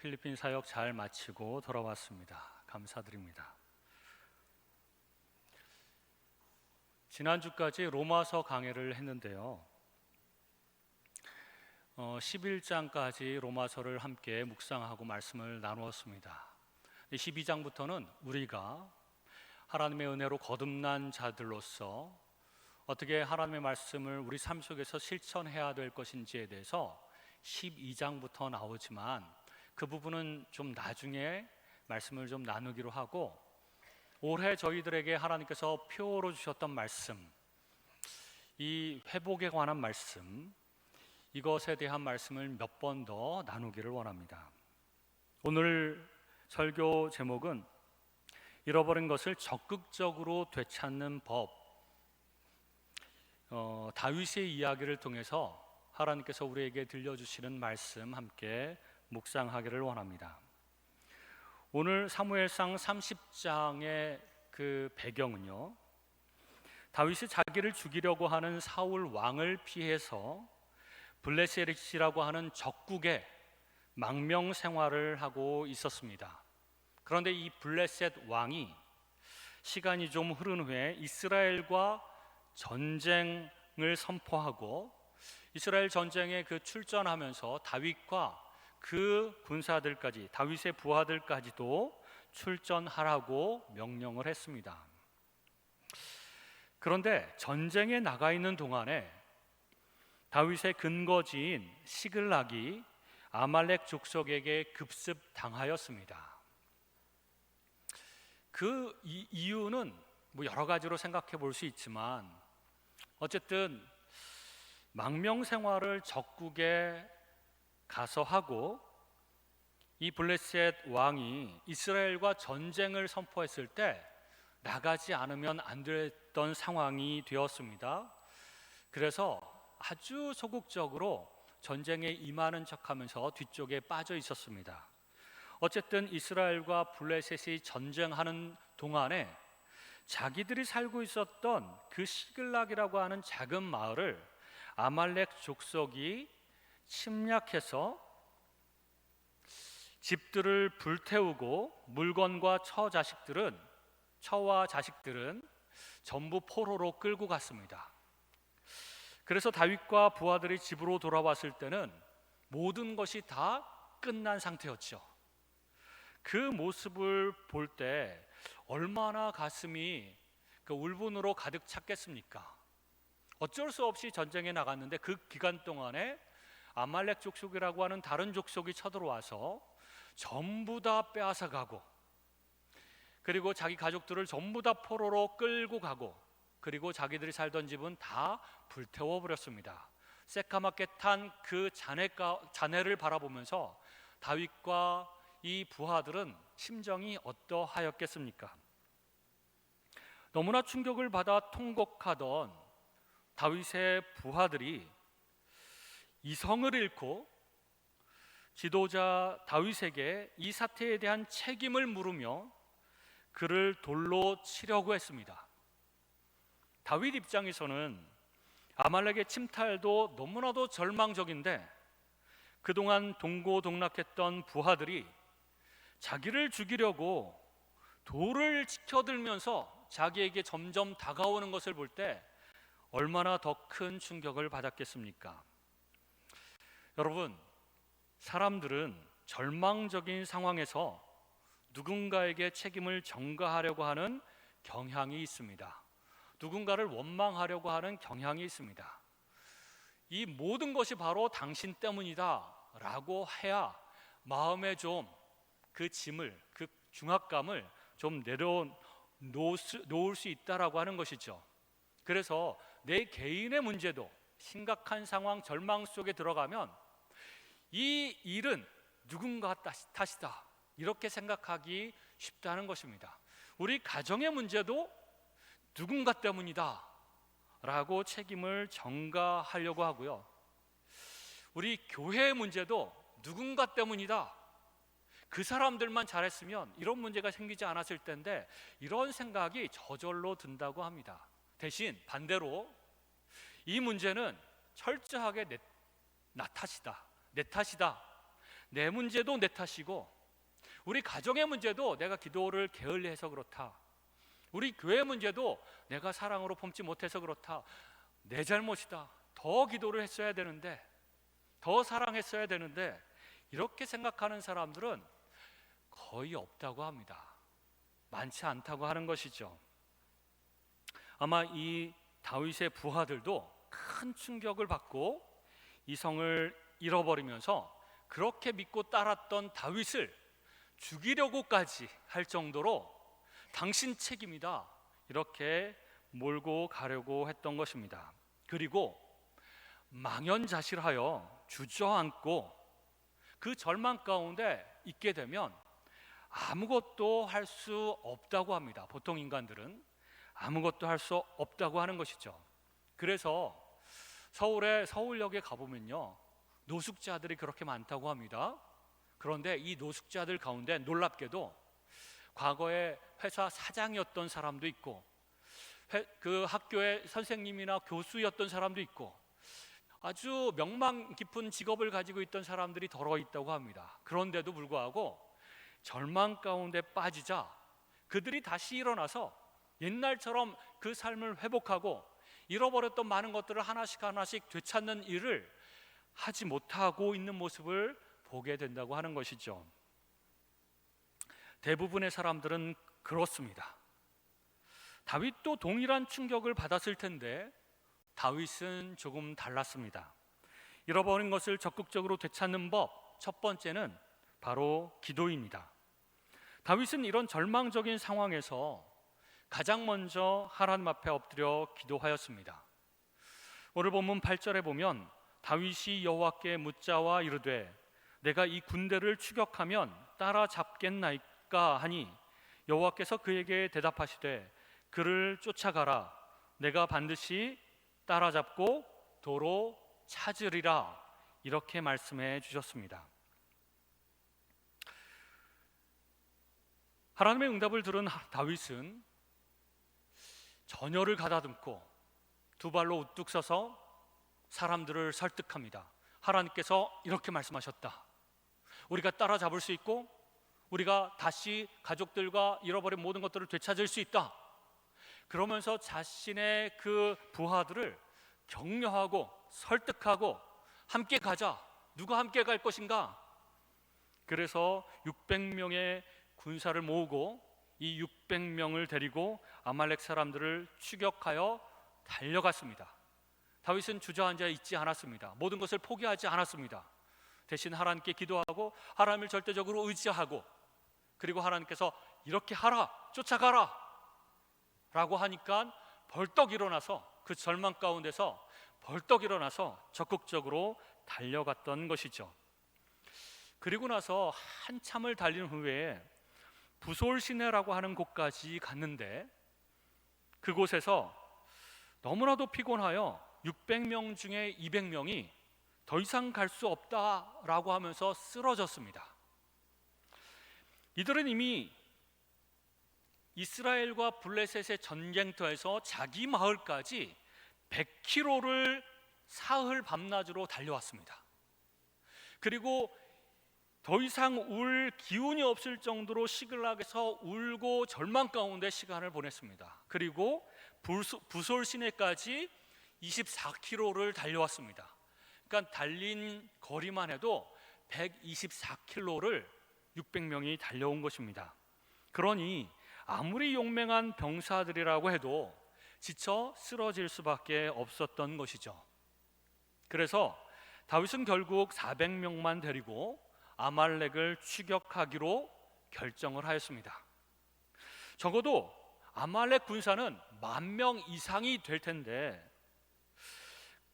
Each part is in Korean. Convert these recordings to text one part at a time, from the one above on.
필리핀 사역 잘 마치고 돌아왔습니다. 감사드립니다. 지난주까지 로마서 강해를 했는데요. 11장까지 로마서를 함께 묵상하고 말씀을 나누었습니다. 12장부터는 우리가 하나님의 은혜로 거듭난 자들로서 어떻게 하나님의 말씀을 우리 삶 속에서 실천해야 될 것인지에 대해서 12장부터 나오지만 그 부분은 좀 나중에 말씀을 좀 나누기로 하고, 올해 저희들에게 하나님께서 표로 주셨던 말씀, 이 회복에 관한 말씀, 이것에 대한 말씀을 몇 번 더 나누기를 원합니다. 오늘 설교 제목은 잃어버린 것을 적극적으로 되찾는 법, 다윗의 이야기를 통해서 하나님께서 우리에게 들려주시는 말씀 함께 묵상하기를 원합니다. 오늘 사무엘상 30장의 그 배경은요, 다윗이 자기를 죽이려고 하는 사울 왕을 피해서 블레셋이라고 하는 적국에 망명 생활을 하고 있었습니다. 그런데 이 블레셋 왕이 시간이 좀 흐른 후에 이스라엘과 전쟁을 선포하고, 이스라엘 전쟁에 그 출전하면서 다윗과 그 군사들까지, 다윗의 부하들까지도 출전하라고 명령을 했습니다. 그런데 전쟁에 나가 있는 동안에 다윗의 근거지인 시글락이 아말렉 족속에게 급습당하였습니다. 그 이유는 여러 가지로 생각해 볼 수 있지만, 어쨌든 망명 생활을 적국에 가서 하고, 이 블레셋 왕이 이스라엘과 전쟁을 선포했을 때 나가지 않으면 안 됐던 상황이 되었습니다. 그래서 아주 소극적으로 전쟁에 임하는 척하면서 뒤쪽에 빠져 있었습니다. 어쨌든 이스라엘과 블레셋이 전쟁하는 동안에 자기들이 살고 있었던 그 시글락이라고 하는 작은 마을을 아말렉 족속이 침략해서 집들을 불태우고 물건과 처와 자식들은 전부 포로로 끌고 갔습니다. 그래서 다윗과 부하들이 집으로 돌아왔을 때는 모든 것이 다 끝난 상태였죠. 그 모습을 볼 때 얼마나 가슴이 울분으로 가득 찼겠습니까? 어쩔 수 없이 전쟁에 나갔는데 그 기간 동안에 아말렉 족속이라고 하는 다른 족속이 쳐들어와서 전부 다 빼앗아가고, 그리고 자기 가족들을 전부 다 포로로 끌고 가고, 그리고 자기들이 살던 집은 다 불태워버렸습니다. 새까맣게 탄 그 잔해를 바라보면서 다윗과 이 부하들은 심정이 어떠하였겠습니까? 너무나 충격을 받아 통곡하던 다윗의 부하들이 이성을 잃고 지도자 다윗에게 이 사태에 대한 책임을 물으며 그를 돌로 치려고 했습니다. 다윗 입장에서는 아말렉의 침탈도 너무나도 절망적인데, 그동안 동고동락했던 부하들이 자기를 죽이려고 돌을 치켜들면서 자기에게 점점 다가오는 것을 볼 때 얼마나 더 큰 충격을 받았겠습니까? 여러분, 사람들은 절망적인 상황에서 누군가에게 책임을 전가하려고 하는 경향이 있습니다. 누군가를 원망하려고 하는 경향이 있습니다. 이 모든 것이 바로 당신 때문이다 라고 해야 마음에 좀 그 짐을, 그 중압감을 좀 내려놓을 수 있다라고 하는 것이죠. 그래서 내 개인의 문제도 심각한 상황, 절망 속에 들어가면 이 일은 누군가 탓이다 이렇게 생각하기 쉽다는 것입니다. 우리 가정의 문제도 누군가 때문이다 라고 책임을 전가하려고 하고요, 우리 교회의 문제도 누군가 때문이다, 그 사람들만 잘했으면 이런 문제가 생기지 않았을 텐데, 이런 생각이 저절로 든다고 합니다. 대신 반대로 이 문제는 철저하게 내 탓이다, 내 문제도 내 탓이고, 우리 가정의 문제도 내가 기도를 게을리해서 그렇다, 우리 교회 문제도 내가 사랑으로 품지 못해서 그렇다, 내 잘못이다, 더 기도를 했어야 되는데, 더 사랑했어야 되는데, 이렇게 생각하는 사람들은 거의 없다고 합니다. 많지 않다고 하는 것이죠. 아마 이 다윗의 부하들도 큰 충격을 받고 이 성을 잃어버리면서 그렇게 믿고 따랐던 다윗을 죽이려고까지 할 정도로 당신 책임이다, 이렇게 몰고 가려고 했던 것입니다. 그리고 망연자실하여 주저앉고 그 절망 가운데 있게 되면 아무것도 할 수 없다고 합니다. 보통 인간들은 아무것도 할 수 없다고 하는 것이죠. 그래서 서울역에 가보면요, 노숙자들이 그렇게 많다고 합니다. 그런데 이 노숙자들 가운데 놀랍게도 과거에 회사 사장이었던 사람도 있고, 그 학교의 선생님이나 교수였던 사람도 있고, 아주 명망 깊은 직업을 가지고 있던 사람들이 덜어 있다고 합니다. 그런데도 불구하고 절망 가운데 빠지자 그들이 다시 일어나서 옛날처럼 그 삶을 회복하고 잃어버렸던 많은 것들을 하나씩 하나씩 되찾는 일을 하지 못하고 있는 모습을 보게 된다고 하는 것이죠. 대부분의 사람들은 그렇습니다. 다윗도 동일한 충격을 받았을 텐데 다윗은 조금 달랐습니다. 잃어버린 것을 적극적으로 되찾는 법, 첫 번째는 바로 기도입니다. 다윗은 이런 절망적인 상황에서 가장 먼저 하나님 앞에 엎드려 기도하였습니다. 오늘 본문 8절에 보면 다윗이 여호와께 묻자와 이르되 내가 이 군대를 추격하면 따라잡겠나이까 하니 여호와께서 그에게 대답하시되 그를 쫓아가라, 내가 반드시 따라잡고 도로 찾으리라, 이렇게 말씀해 주셨습니다. 하나님의 응답을 들은 다윗은 전열을 가다듬고 두 발로 우뚝 서서 사람들을 설득합니다. 하나님께서 이렇게 말씀하셨다. 우리가 따라잡을 수 있고 우리가 다시 가족들과 잃어버린 모든 것들을 되찾을 수 있다. 그러면서 자신의 그 부하들을 격려하고 설득하고 함께 가자. 누가 함께 갈 것인가? 그래서 600명의 군사를 모으고 이 600명을 데리고 아말렉 사람들을 추격하여 달려갔습니다. 다윗은 주저앉아 있지 않았습니다. 모든 것을 포기하지 않았습니다. 대신 하나님께 기도하고 하나님을 절대적으로 의지하고, 그리고 하나님께서 이렇게 하라, 쫓아가라 라고 하니까 벌떡 일어나서, 그 절망 가운데서 벌떡 일어나서 적극적으로 달려갔던 것이죠. 그리고 나서 한참을 달린 후에 부솔 시내라고 하는 곳까지 갔는데, 그곳에서 너무나도 피곤하여 600명 중에 200명이 더 이상 갈 수 없다라고 하면서 쓰러졌습니다. 이들은 이미 이스라엘과 블레셋의 전쟁터에서 자기 마을까지 100km를 사흘 밤낮으로 달려왔습니다. 그리고 더 이상 울 기운이 없을 정도로 시글락에서 울고 절망 가운데 시간을 보냈습니다. 그리고 부솔 시내까지 24km를 달려왔습니다. 그러니까 달린 거리만 해도 124km를 600명이 달려온 것입니다. 그러니 아무리 용맹한 병사들이라고 해도 지쳐 쓰러질 수밖에 없었던 것이죠. 그래서 다윗은 결국 400명만 데리고 아말렉을 추격하기로 결정을 하였습니다. 적어도 아말렉 군사는 10,000명 이상이 될 텐데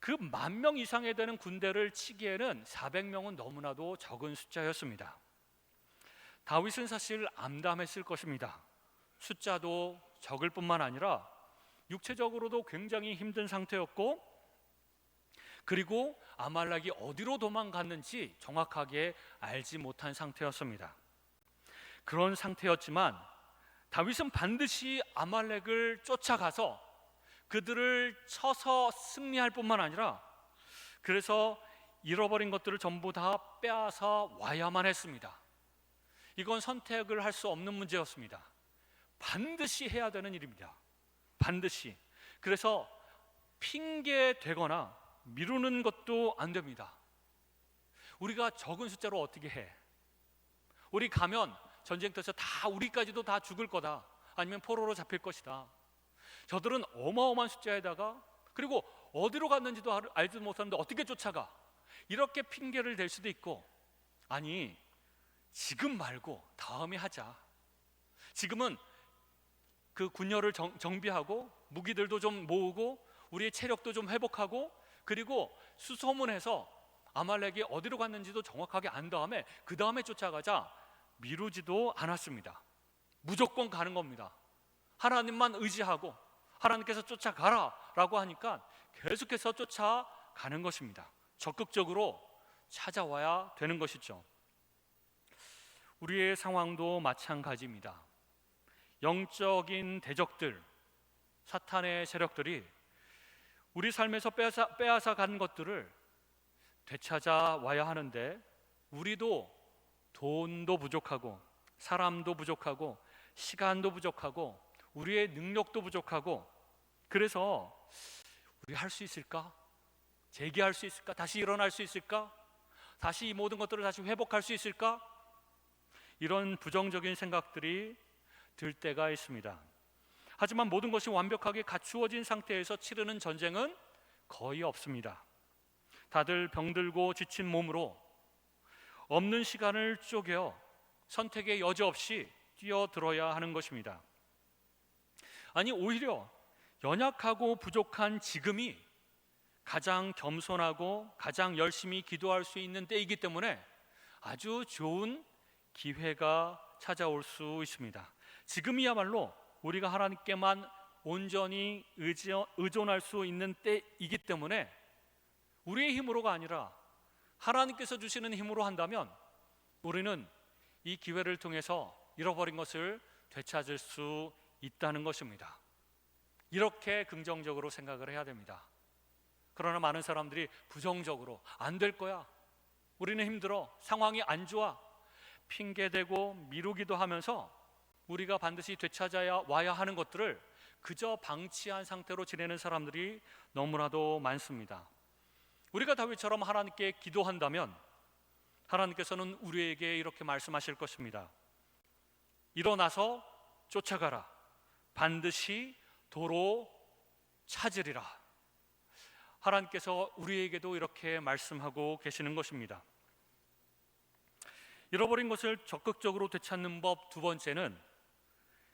그 10,000명 이상에 되는 군대를 치기에는 400명은 너무나도 적은 숫자였습니다. 다윗은 사실 암담했을 것입니다. 숫자도 적을 뿐만 아니라 육체적으로도 굉장히 힘든 상태였고, 그리고 아말렉이 어디로 도망갔는지 정확하게 알지 못한 상태였습니다. 그런 상태였지만 다윗은 반드시 아말렉을 쫓아가서 그들을 쳐서 승리할 뿐만 아니라, 그래서 잃어버린 것들을 전부 다 빼앗아 와야만 했습니다. 이건 선택을 할 수 없는 문제였습니다. 반드시 해야 되는 일입니다. 반드시. 그래서 핑계 대거나 미루는 것도 안 됩니다. 우리가 적은 숫자로 어떻게 해? 우리 가면 전쟁터에서 다 우리까지도 다 죽을 거다. 아니면 포로로 잡힐 것이다. 저들은 어마어마한 숫자에다가 그리고 어디로 갔는지도 알지도 못하는데 어떻게 쫓아가? 이렇게 핑계를 댈 수도 있고, 아니 지금 말고 다음에 하자. 지금은 그 군열을 정비하고 무기들도 좀 모으고 우리의 체력도 좀 회복하고 그리고 수소문해서 아말렉이 어디로 갔는지도 정확하게 안 다음에 그 다음에 쫓아가자. 미루지도 않았습니다. 무조건 가는 겁니다. 하나님만 의지하고 하나님께서 쫓아가라 라고 하니까 계속해서 쫓아가는 것입니다. 적극적으로 찾아와야 되는 것이죠. 우리의 상황도 마찬가지입니다. 영적인 대적들, 사탄의 세력들이 우리 삶에서 빼앗아 간 것들을 되찾아 와야 하는데, 우리도 돈도 부족하고 사람도 부족하고 시간도 부족하고 우리의 능력도 부족하고, 그래서 우리 할 수 있을까? 재기할 수 있을까? 다시 일어날 수 있을까? 다시 이 모든 것들을 다시 회복할 수 있을까? 이런 부정적인 생각들이 들 때가 있습니다. 하지만 모든 것이 완벽하게 갖추어진 상태에서 치르는 전쟁은 거의 없습니다. 다들 병들고 지친 몸으로 없는 시간을 쪼개 선택의 여지 없이 뛰어들어야 하는 것입니다. 아니, 오히려 연약하고 부족한 지금이 가장 겸손하고 가장 열심히 기도할 수 있는 때이기 때문에 아주 좋은 기회가 찾아올 수 있습니다. 지금이야말로 우리가 하나님께만 온전히 의존할 수 있는 때이기 때문에 우리의 힘으로가 아니라 하나님께서 주시는 힘으로 한다면 우리는 이 기회를 통해서 잃어버린 것을 되찾을 수 있다는 것입니다. 이렇게 긍정적으로 생각을 해야 됩니다. 그러나 많은 사람들이 부정적으로 안 될 거야, 우리는 힘들어, 상황이 안 좋아, 핑계대고 미루기도 하면서 우리가 반드시 되찾아야 와야 하는 것들을 그저 방치한 상태로 지내는 사람들이 너무나도 많습니다. 우리가 다윗처럼 하나님께 기도한다면 하나님께서는 우리에게 이렇게 말씀하실 것입니다. 일어나서 쫓아가라. 반드시 도로 찾으리라. 하나님께서 우리에게도 이렇게 말씀하고 계시는 것입니다. 잃어버린 것을 적극적으로 되찾는 법 두 번째는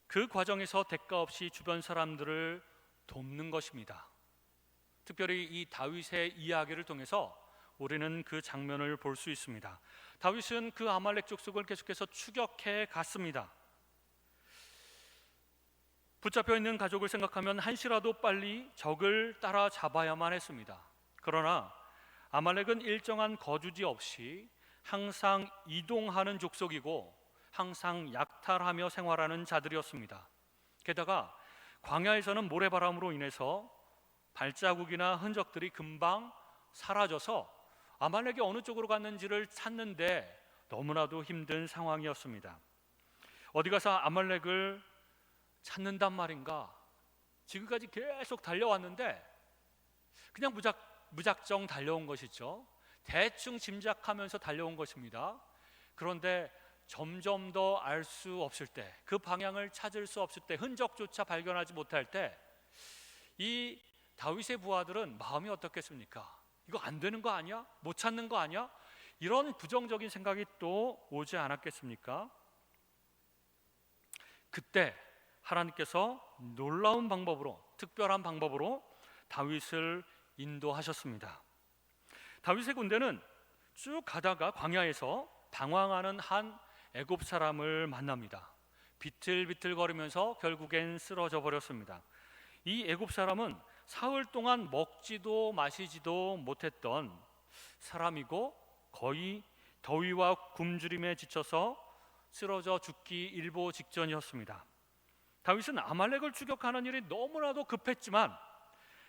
그 과정에서 대가 없이 주변 사람들을 돕는 것입니다. 특별히 이 다윗의 이야기를 통해서 우리는 그 장면을 볼 수 있습니다. 다윗은 그 아말렉 족속을 계속해서 추격해 갔습니다. 붙잡혀 있는 가족을 생각하면 한시라도 빨리 적을 따라잡아야만 했습니다. 그러나 아말렉은 일정한 거주지 없이 항상 이동하는 족속이고 항상 약탈하며 생활하는 자들이었습니다. 게다가 광야에서는 모래바람으로 인해서 발자국이나 흔적들이 금방 사라져서 아말렉이 어느 쪽으로 갔는지를 찾는데 너무나도 힘든 상황이었습니다. 어디 가서 아말렉을 찾는단 말인가? 지금까지 계속 달려왔는데 그냥 무작정 달려온 것이죠. 대충 짐작하면서 달려온 것입니다. 그런데 점점 더 알 수 없을 때, 그 방향을 찾을 수 없을 때, 흔적조차 발견하지 못할 때 이 다윗의 부하들은 마음이 어떻겠습니까? 이거 안 되는 거 아니야? 못 찾는 거 아니야? 이런 부정적인 생각이 또 오지 않았겠습니까? 그때 하나님께서 놀라운 방법으로, 특별한 방법으로 다윗을 인도하셨습니다. 다윗의 군대는 쭉 가다가 광야에서 방황하는 한 애굽 사람을 만납니다. 비틀비틀거리면서 결국엔 쓰러져 버렸습니다. 이 애굽 사람은 사흘 동안 먹지도 마시지도 못했던 사람이고 거의 더위와 굶주림에 지쳐서 쓰러져 죽기 일보 직전이었습니다. 다윗은 아말렉을 추격하는 일이 너무나도 급했지만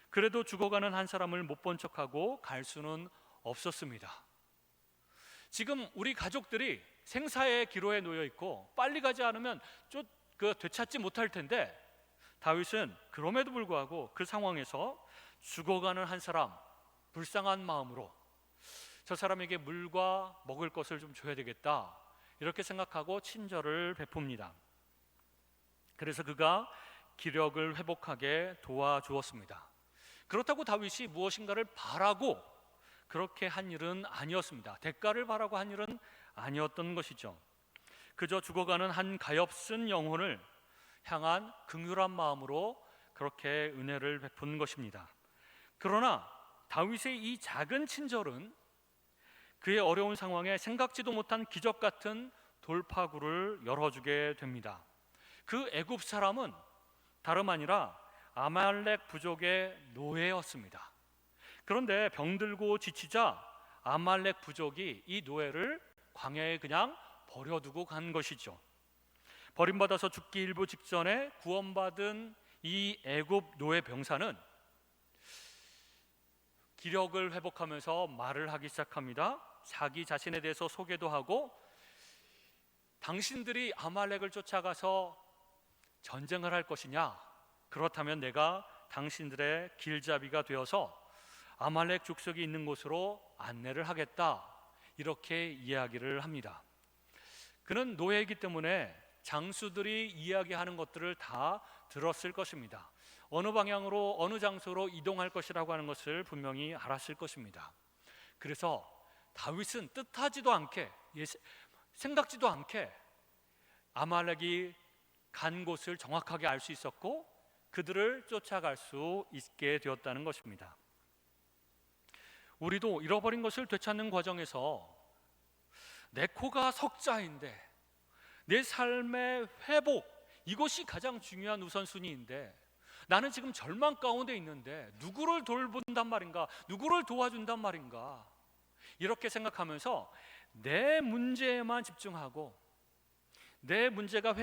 그래도 죽어가는 한 사람을 못 본 척하고 갈 수는 없었습니다. 지금 우리 가족들이 생사의 기로에 놓여 있고 빨리 가지 않으면 되찾지 못할 텐데, 다윗은 그럼에도 불구하고 그 상황에서 죽어가는 한 사람, 불쌍한 마음으로 저 사람에게 물과 먹을 것을 좀 줘야 되겠다, 이렇게 생각하고 친절을 베풉니다. 그래서 그가 기력을 회복하게 도와주었습니다. 그렇다고 다윗이 무엇인가를 바라고 그렇게 한 일은 아니었습니다. 대가를 바라고 한 일은 아니었던 것이죠. 그저 죽어가는 한 가엾은 영혼을 향한 긍휼한 마음으로 그렇게 은혜를 베푼 것입니다. 그러나 다윗의 이 작은 친절은 그의 어려운 상황에 생각지도 못한 기적 같은 돌파구를 열어주게 됩니다. 그 애굽 사람은 다름 아니라 아말렉 부족의 노예였습니다. 그런데 병들고 지치자 아말렉 부족이 이 노예를 광야에 그냥 버려두고 간 것이죠. 버림받아서 죽기 일부 직전에 구원받은 이 애굽 노예 병사는 기력을 회복하면서 말을 하기 시작합니다. 자기 자신에 대해서 소개도 하고, 당신들이 아말렉을 쫓아가서 전쟁을 할 것이냐? 그렇다면 내가 당신들의 길잡이가 되어서 아말렉 족속이 있는 곳으로 안내를 하겠다, 이렇게 이야기를 합니다. 그는 노예이기 때문에 장수들이 이야기하는 것들을 다 들었을 것입니다. 어느 방향으로 어느 장소로 이동할 것이라고 하는 것을 분명히 알았을 것입니다. 그래서 다윗은 뜻하지도 않게, 생각지도 않게 아말렉이 간 곳을 정확하게 알 수 있었고 그들을 쫓아갈 수 있게 되었다는 것입니다. 우리도 잃어버린 것을 되찾는 과정에서 내 코가 석자인데, 내 삶의 회복, 이것이 가장 중요한 우선순위인데, 나는 지금 절망 가운데 있는데 누구를 돌본단 말인가, 누구를 도와준단 말인가, 이렇게 생각하면서 내 문제에만 집중하고 내 문제가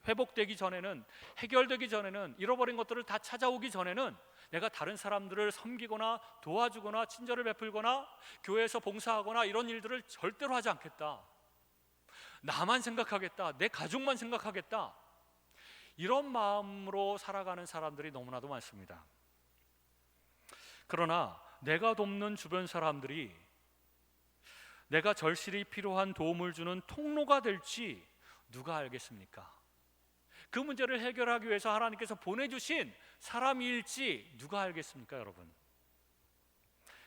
회복되기 전에는, 해결되기 전에는, 잃어버린 것들을 다 찾아오기 전에는 내가 다른 사람들을 섬기거나 도와주거나 친절을 베풀거나 교회에서 봉사하거나 이런 일들을 절대로 하지 않겠다, 나만 생각하겠다, 내 가족만 생각하겠다, 이런 마음으로 살아가는 사람들이 너무나도 많습니다. 그러나 내가 돕는 주변 사람들이 내가 절실히 필요한 도움을 주는 통로가 될지 누가 알겠습니까? 그 문제를 해결하기 위해서 하나님께서 보내주신 사람일지 누가 알겠습니까, 여러분?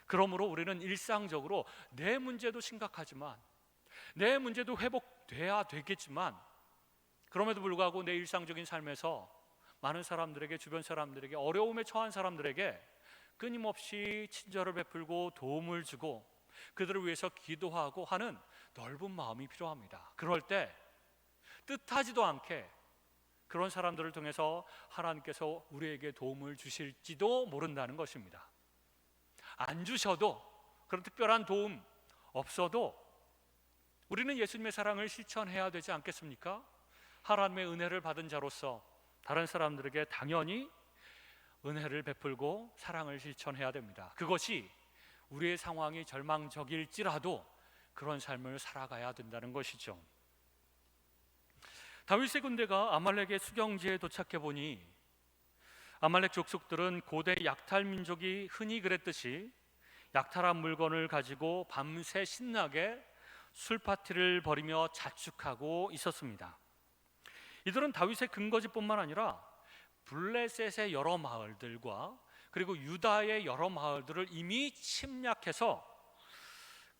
그러므로 우리는 일상적으로 내 문제도 심각하지만, 내 문제도 회복돼야 되겠지만, 그럼에도 불구하고 내 일상적인 삶에서 많은 사람들에게, 주변 사람들에게, 어려움에 처한 사람들에게 끊임없이 친절을 베풀고 도움을 주고 그들을 위해서 기도하고 하는 넓은 마음이 필요합니다. 그럴 때 뜻하지도 않게 그런 사람들을 통해서 하나님께서 우리에게 도움을 주실지도 모른다는 것입니다. 안 주셔도, 그런 특별한 도움 없어도 우리는 예수님의 사랑을 실천해야 되지 않겠습니까? 하나님의 은혜를 받은 자로서 다른 사람들에게 당연히 은혜를 베풀고 사랑을 실천해야 됩니다. 그것이 우리의 상황이 절망적일지라도 그런 삶을 살아가야 된다는 것이죠. 다윗의 군대가 아말렉의 수경지에 도착해 보니 아말렉 족속들은 고대 약탈 민족이 흔히 그랬듯이 약탈한 물건을 가지고 밤새 신나게 술 파티를 벌이며 자축하고 있었습니다. 이들은 다윗의 근거지뿐만 아니라 블레셋의 여러 마을들과 그리고 유다의 여러 마을들을 이미 침략해서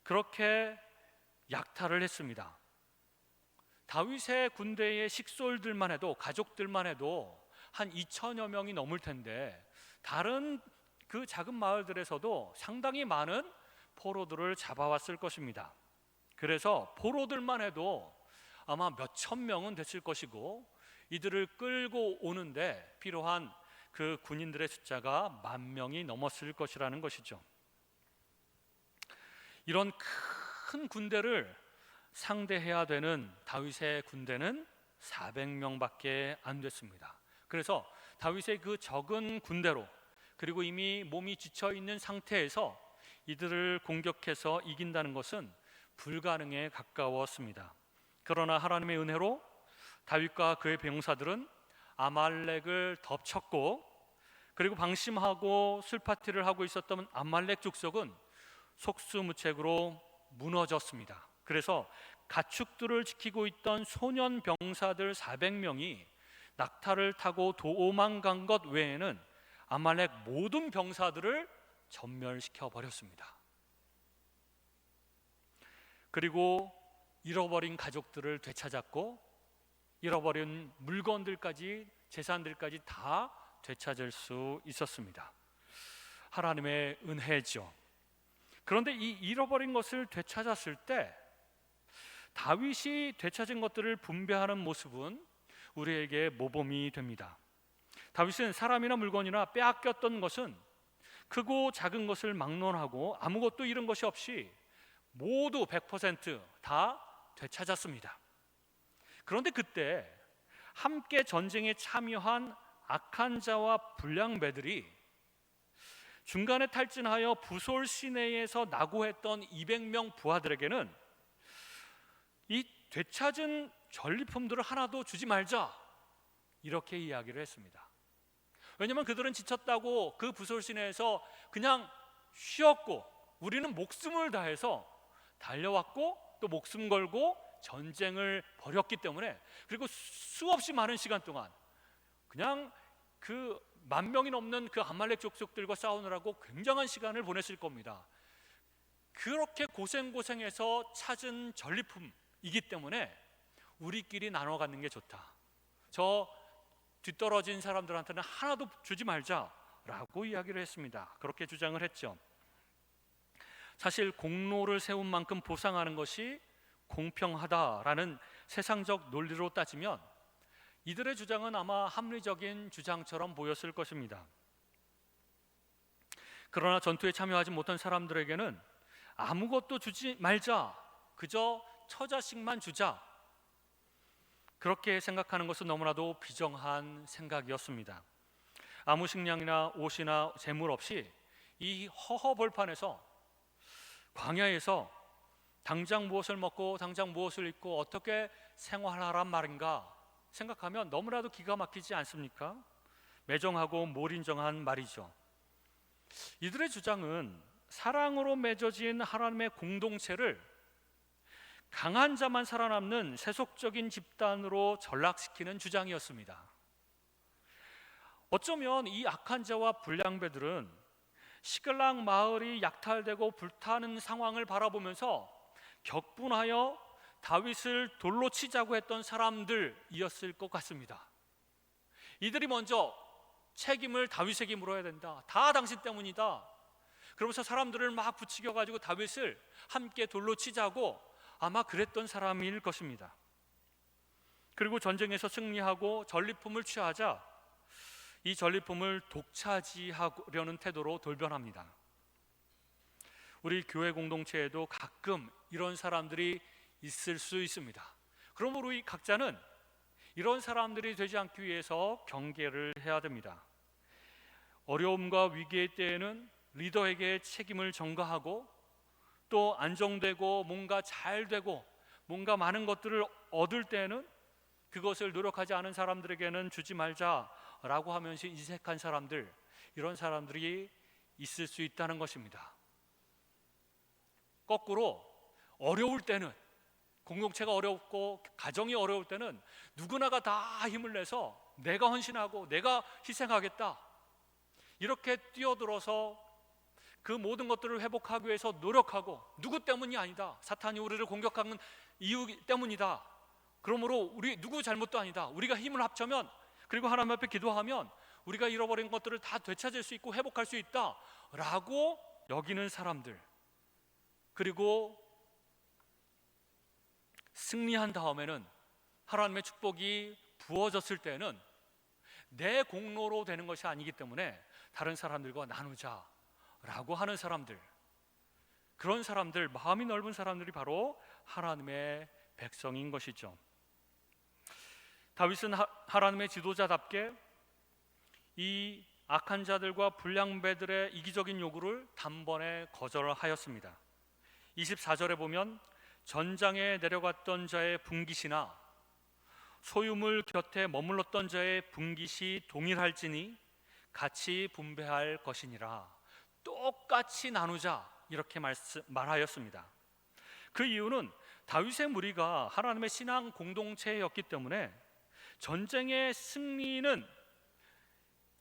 그렇게 약탈을 했습니다. 다윗의 군대의 식솔들만 해도, 가족들만 해도 한 2천여 명이 넘을 텐데, 다른 그 작은 마을들에서도 상당히 많은 포로들을 잡아왔을 것입니다. 그래서 포로들만 해도 아마 몇천 명은 됐을 것이고, 이들을 끌고 오는데 필요한 그 군인들의 숫자가 10,000명이 넘었을 것이라는 것이죠. 이런 큰 군대를 상대해야 되는 다윗의 군대는 400명밖에 안 됐습니다. 그래서 다윗의 그 적은 군대로, 그리고 이미 몸이 지쳐 있는 상태에서 이들을 공격해서 이긴다는 것은 불가능에 가까웠습니다. 그러나 하나님의 은혜로 다윗과 그의 병사들은 아말렉을 덮쳤고, 그리고 방심하고 술파티를 하고 있었던 아말렉 족속은 속수무책으로 무너졌습니다. 그래서 가축들을 지키고 있던 소년 병사들 400명이 낙타를 타고 도망간 것 외에는 아말렉 모든 병사들을 전멸시켜 버렸습니다. 그리고 잃어버린 가족들을 되찾았고, 잃어버린 물건들까지, 재산들까지 다 되찾을 수 있었습니다. 하나님의 은혜죠. 그런데 이 잃어버린 것을 되찾았을 때 다윗이 되찾은 것들을 분배하는 모습은 우리에게 모범이 됩니다. 다윗은 사람이나 물건이나 빼앗겼던 것은 크고 작은 것을 막론하고 아무것도 잃은 것이 없이 모두 100%다 되찾았습니다. 그런데 그때 함께 전쟁에 참여한 악한 자와 불량배들이 중간에 탈진하여 부솔 시내에서 낙오했던 200명 부하들에게는 이 되찾은 전리품들을 하나도 주지 말자, 이렇게 이야기를 했습니다. 왜냐하면 그들은 지쳤다고 그 부솔 시내에서 그냥 쉬었고, 우리는 목숨을 다해서 달려왔고 또 목숨 걸고 전쟁을 벌였기 때문에, 그리고 수없이 많은 시간 동안 그냥 그 10,000명이 넘는 그 아말렉 족속들과 싸우느라고 굉장한 시간을 보냈을 겁니다. 그렇게 고생해서 찾은 전리품이기 때문에 우리끼리 나눠 갖는 게 좋다. 저 뒤떨어진 사람들한테는 하나도 주지 말자라고 이야기를 했습니다. 그렇게 주장을 했죠. 사실 공로를 세운 만큼 보상하는 것이 공평하다라는 세상적 논리로 따지면 이들의 주장은 아마 합리적인 주장처럼 보였을 것입니다. 그러나 전투에 참여하지 못한 사람들에게는 아무것도 주지 말자, 그저 처자식만 주자, 그렇게 생각하는 것은 너무나도 비정한 생각이었습니다. 아무 식량이나 옷이나 재물 없이 이 허허벌판에서, 광야에서 당장 무엇을 먹고 당장 무엇을 입고 어떻게 생활하란 말인가 생각하면 너무나도 기가 막히지 않습니까? 매정하고 몰인정한 말이죠. 이들의 주장은 사랑으로 맺어진 하나님의 공동체를 강한 자만 살아남는 세속적인 집단으로 전락시키는 주장이었습니다. 어쩌면 이 악한 자와 불량배들은 시글락 마을이 약탈되고 불타는 상황을 바라보면서 격분하여 다윗을 돌로 치자고 했던 사람들이었을 것 같습니다. 이들이 먼저 책임을 다윗에게 물어야 된다, 다 당신 때문이다, 그러면서 사람들을 막 부추겨 가지고 다윗을 함께 돌로 치자고 아마 그랬던 사람일 것입니다. 그리고 전쟁에서 승리하고 전리품을 취하자 이 전리품을 독차지하려는 태도로 돌변합니다. 우리 교회 공동체에도 가끔 이런 사람들이 있을 수 있습니다. 그러므로 우리 각자는 이런 사람들이 되지 않기 위해서 경계를 해야 됩니다. 어려움과 위기의 때에는 리더에게 책임을 전가하고, 또 안정되고 뭔가 잘 되고 뭔가 많은 것들을 얻을 때에는 그것을 노력하지 않은 사람들에게는 주지 말자라고 하면서 인색한 사람들, 이런 사람들이 있을 수 있다는 것입니다. 거꾸로 어려울 때는, 공동체가 어렵고 가정이 어려울 때는 누구나가 다 힘을 내서 내가 헌신하고 내가 희생하겠다, 이렇게 뛰어들어서 그 모든 것들을 회복하기 위해서 노력하고, 누구 때문이 아니다, 사탄이 우리를 공격하는 이유 때문이다, 그러므로 우리 누구 잘못도 아니다, 우리가 힘을 합쳐면, 그리고 하나님 앞에 기도하면 우리가 잃어버린 것들을 다 되찾을 수 있고 회복할 수 있다 라고 여기는 사람들, 그리고 승리한 다음에는, 하나님의 축복이 부어졌을 때는 내 공로로 되는 것이 아니기 때문에 다른 사람들과 나누자 라고 하는 사람들, 그런 사람들, 마음이 넓은 사람들이 바로 하나님의 백성인 것이죠. 다윗은 하나님의 지도자답게 이 악한 자들과 불량배들의 이기적인 요구를 단번에 거절하였습니다. 24절에 보면 전장에 내려갔던 자의 분깃이나 소유물 곁에 머물렀던 자의 분깃이 동일할지니 같이 분배할 것이니라. 똑같이 나누자, 이렇게 말하였습니다. 그 이유는 다윗의 무리가 하나님의 신앙 공동체였기 때문에 전쟁의 승리는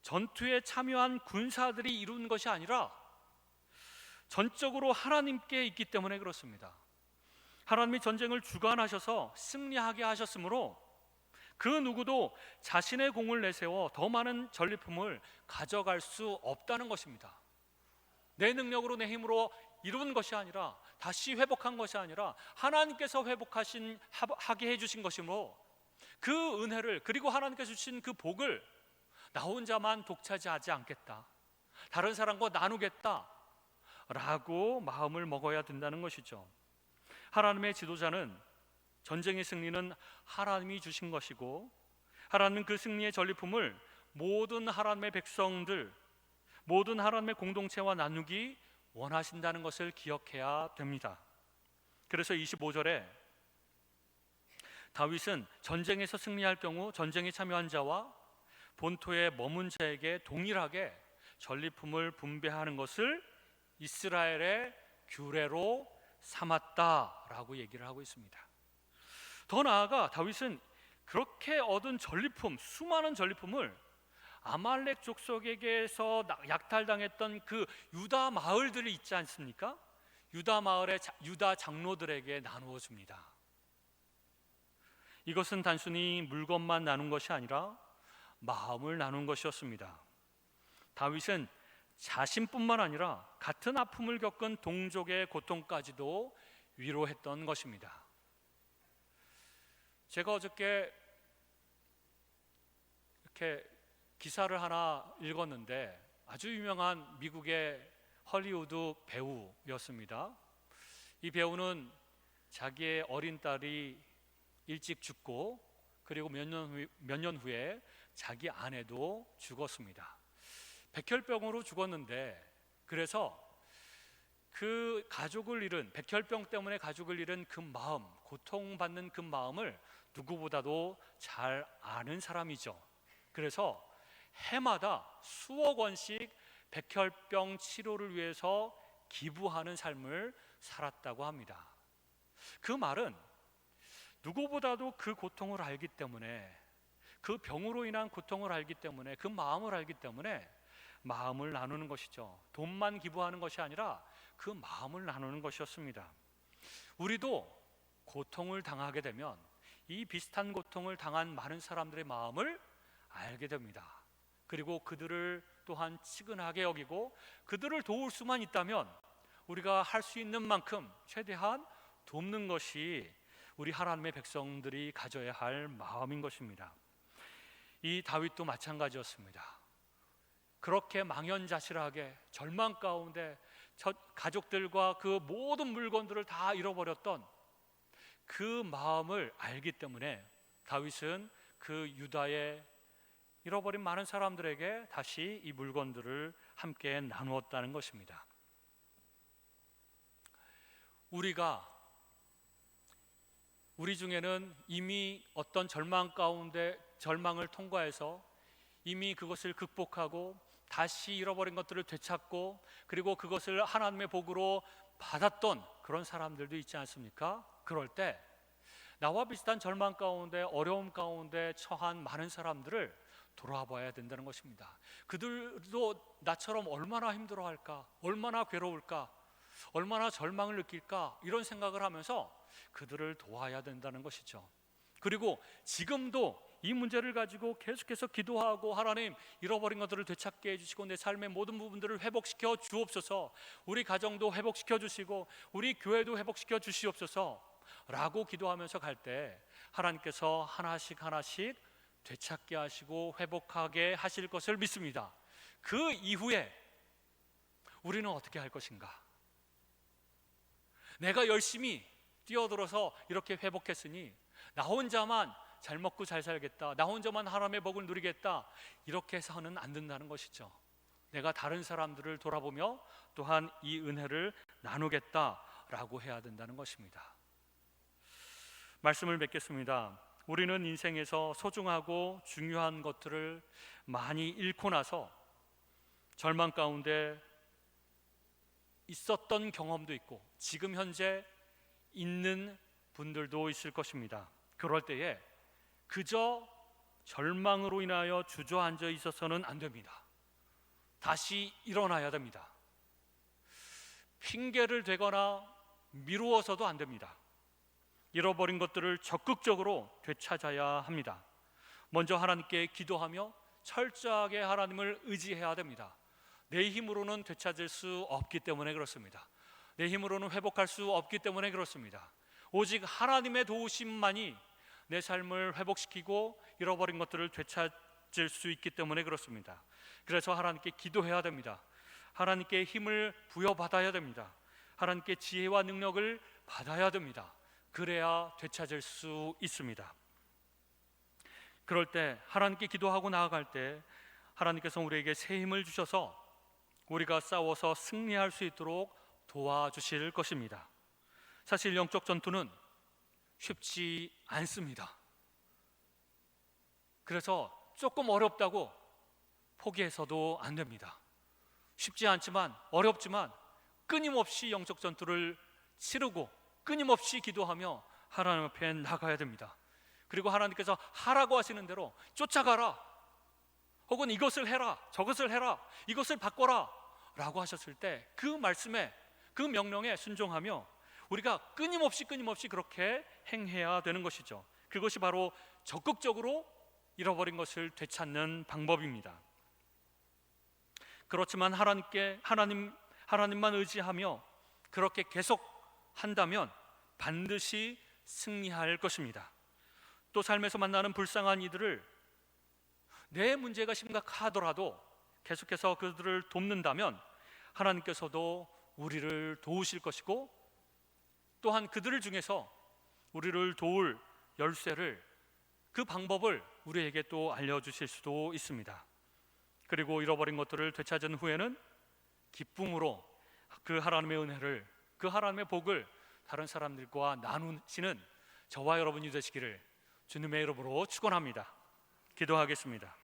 전투에 참여한 군사들이 이룬 것이 아니라 전적으로 하나님께 있기 때문에 그렇습니다. 하나님이 전쟁을 주관하셔서 승리하게 하셨으므로 그 누구도 자신의 공을 내세워 더 많은 전리품을 가져갈 수 없다는 것입니다. 내 능력으로, 내 힘으로 이룬 것이 아니라, 다시 회복한 것이 아니라 하나님께서 하게 해주신 것이므로 그 은혜를, 그리고 하나님께서 주신 그 복을 나 혼자만 독차지하지 않겠다, 다른 사람과 나누겠다 라고 마음을 먹어야 된다는 것이죠. 하나님의 지도자는 전쟁의 승리는 하나님이 주신 것이고, 하나님은 그 승리의 전리품을 모든 하나님의 백성들, 모든 하나님의 공동체와 나누기 원하신다는 것을 기억해야 됩니다. 그래서 25절에 다윗은 전쟁에서 승리할 경우 전쟁에 참여한 자와 본토에 머문 자에게 동일하게 전리품을 분배하는 것을 이스라엘의 규례로 삼았다라고 얘기를 하고 있습니다. 더 나아가 다윗은 그렇게 얻은 전리품, 수많은 전리품을 아말렉 족속에게서 약탈당했던 그 유다 마을들이 있지 않습니까? 유다 마을의 유다 장로들에게 나누어 줍니다. 이것은 단순히 물건만 나눈 것이 아니라 마음을 나눈 것이었습니다. 다윗은 자신뿐만 아니라 같은 아픔을 겪은 동족의 고통까지도 위로했던 것입니다. 제가 어저께 이렇게 기사를 하나 읽었는데, 아주 유명한 미국의 헐리우드 배우였습니다. 이 배우는 자기의 어린 딸이 일찍 죽고, 그리고 몇 년 후에 자기 아내도 죽었습니다. 백혈병으로 죽었는데, 그래서 그 가족을 잃은, 백혈병 때문에 가족을 잃은 그 마음, 고통받는 그 마음을 누구보다도 잘 아는 사람이죠. 그래서 해마다 수억 원씩 백혈병 치료를 위해서 기부하는 삶을 살았다고 합니다. 그 말은 누구보다도 그 고통을 알기 때문에, 그 병으로 인한 고통을 알기 때문에, 그 마음을 알기 때문에 마음을 나누는 것이죠. 돈만 기부하는 것이 아니라 그 마음을 나누는 것이었습니다. 우리도 고통을 당하게 되면 이 비슷한 고통을 당한 많은 사람들의 마음을 알게 됩니다. 그리고 그들을 또한 측은하게 여기고, 그들을 도울 수만 있다면 우리가 할 수 있는 만큼 최대한 돕는 것이 우리 하나님의 백성들이 가져야 할 마음인 것입니다. 이 다윗도 마찬가지였습니다. 그렇게 망연자실하게 절망 가운데 가족들과 그 모든 물건들을 다 잃어버렸던 그 마음을 알기 때문에 다윗은 그 유다의 잃어버린 많은 사람들에게 다시 이 물건들을 함께 나누었다는 것입니다. 우리 중에는 이미 어떤 절망 가운데 절망을 통과해서 이미 그것을 극복하고 다시 잃어버린 것들을 되찾고, 그리고 그것을 하나님의 복으로 받았던 그런 사람들도 있지 않습니까? 그럴 때 나와 비슷한 절망 가운데, 어려움 가운데 처한 많은 사람들을 돌아봐야 된다는 것입니다. 그들도 나처럼 얼마나 힘들어할까, 얼마나 괴로울까, 얼마나 절망을 느낄까, 이런 생각을 하면서 그들을 도와야 된다는 것이죠. 그리고 지금도 이 문제를 가지고 계속해서 기도하고, 하나님, 잃어버린 것들을 되찾게 해주시고 내 삶의 모든 부분들을 회복시켜 주옵소서, 우리 가정도 회복시켜 주시고 우리 교회도 회복시켜 주시옵소서 라고 기도하면서 갈 때 하나님께서 하나씩 하나씩 되찾게 하시고 회복하게 하실 것을 믿습니다. 그 이후에 우리는 어떻게 할 것인가? 내가 열심히 뛰어들어서 이렇게 회복했으니 나 혼자만 잘 먹고 잘 살겠다, 나 혼자만 하나님의 복을 누리겠다, 이렇게 해서는 안 된다는 것이죠. 내가 다른 사람들을 돌아보며 또한 이 은혜를 나누겠다라고 해야 된다는 것입니다. 말씀을 맺겠습니다. 우리는 인생에서 소중하고 중요한 것들을 많이 잃고 나서 절망 가운데 있었던 경험도 있고 지금 현재 있는 분들도 있을 것입니다. 그럴 때에 그저 절망으로 인하여 주저앉아 있어서는 안 됩니다. 다시 일어나야 됩니다. 핑계를 대거나 미루어서도 안 됩니다. 잃어버린 것들을 적극적으로 되찾아야 합니다. 먼저 하나님께 기도하며 철저하게 하나님을 의지해야 됩니다. 내 힘으로는 되찾을 수 없기 때문에 그렇습니다. 내 힘으로는 회복할 수 없기 때문에 그렇습니다. 오직 하나님의 도우심만이 내 삶을 회복시키고 잃어버린 것들을 되찾을 수 있기 때문에 그렇습니다. 그래서 하나님께 기도해야 됩니다. 하나님께 힘을 부여받아야 됩니다. 하나님께 지혜와 능력을 받아야 됩니다. 그래야 되찾을 수 있습니다. 그럴 때 하나님께 기도하고 나아갈 때 하나님께서 우리에게 새 힘을 주셔서 우리가 싸워서 승리할 수 있도록 도와주실 것입니다. 사실 영적 전투는 쉽지 않습니다. 그래서 조금 어렵다고 포기해서도 안 됩니다. 쉽지 않지만, 어렵지만 끊임없이 영적 전투를 치르고 끊임없이 기도하며 하나님 앞에 나가야 됩니다. 그리고 하나님께서 하라고 하시는 대로 쫓아가라, 혹은 이것을 해라, 저것을 해라, 이것을 바꿔라 라고 하셨을 때 그 말씀에, 그 명령에 순종하며 우리가 끊임없이 그렇게 행해야 되는 것이죠. 그것이 바로 적극적으로 잃어버린 것을 되찾는 방법입니다. 그렇지만 하나님만 의지하며 그렇게 계속 한다면 반드시 승리할 것입니다. 또 삶에서 만나는 불쌍한 이들을, 내 문제가 심각하더라도 계속해서 그들을 돕는다면 하나님께서도 우리를 도우실 것이고, 또한 그들을 중에서 우리를 도울 열쇠를, 그 방법을 우리에게 또 알려주실 수도 있습니다. 그리고 잃어버린 것들을 되찾은 후에는 기쁨으로 그 하나님의 은혜를, 그 하나님의 복을 다른 사람들과 나누시는 저와 여러분이 되시기를 주님의 이름으로 축원합니다. 기도하겠습니다.